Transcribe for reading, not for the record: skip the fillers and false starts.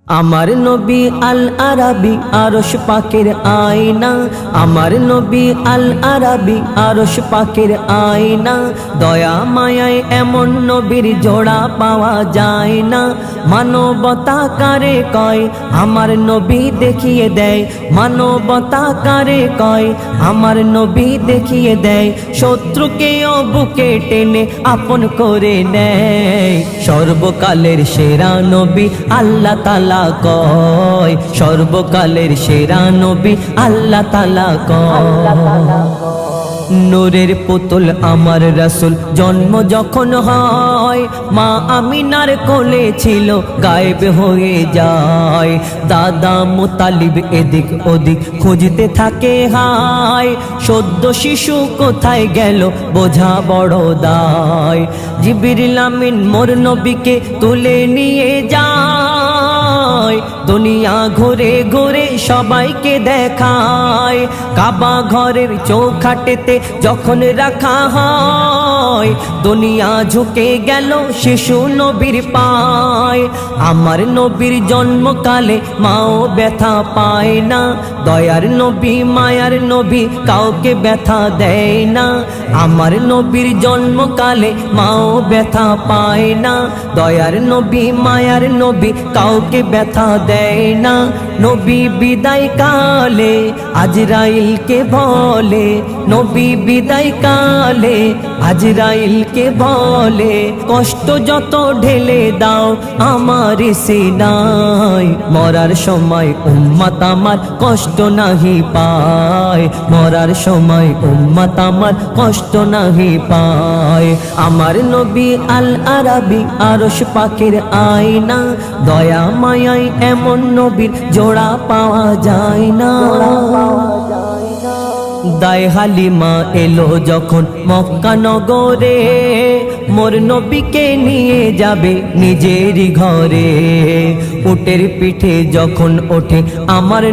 আমার নবী আল আরাবী আরশ পাকের আয়না, আমার নবী আল আরাবী আরশ পাকের আয়না। দয়া মায়ায় এমন নবীর জোড়া পাওয়া যায় না। মানবতা কারে কয় আমার নবী দেখিয়ে দেয়, মানবতা কারে কয় আমার নবী দেখিয়ে দেয়। শত্রুকেও বুকে টেনে আপন করে নেয়। সর্বকালের সেরা নবী আল্লাহ তাআলা কয়, সর্বকালের সেরা নবী আল্লাহ তাআলা কয়। নূরের পুতুল আমার রাসূল জন্ম যখন হয়, মা আমিনার কোলে ছিল গায়েব হয়ে যায়। দাদা মুতালিব এদিক ওদিক খুঁজতে থাকে হায়, সদ্য শিশু কোথায় গেল বোঝা বড় দায়। জিবরিল আমিন মোর নবীকে তুলে নিয়ে যায়, দুনিয়া ঘুরে ঘুরে সবাইকে দেখায়। কাবা ঘরের চৌখাটেতে যখন রাখা হয়, দুনিয়া ঝুঁকে গেল শিশু নবীর পায়। আমার নবীর জন্মকালে মাও ব্যথা পায় না, দয়ার নবী মায়ার নবী কাউকে ব্যথা দেয় না। আমার নবীর জন্মকালে মাও ব্যথা পায় না, দয়ার নবী মায়ার নবী কাউকে ব্যথা দেয় না। নবী বিদায় কালে আজরাইলকে বলে, নবী বিদায় কালে আজরাইলকে বলে, কষ্ট যত ঢেলে দাও আমার সিনায়। মরার সময় উম্মত আমার কষ্ট নাহি পায়, মরার সময় উম্মত আমার কষ্ট নাহি পায়। আমার নবী আল আরাবী আরশ পাকের আয়না, দয়া মায়ায় এমন নবীর জোড়া পাওয়া যায় না। দায় হালিমা এলো যখন মক্কা নগরে, মোর নবীকে নিয়ে যাবে নিজেরই ঘরে। উটের পিঠে যখন ওঠে আমার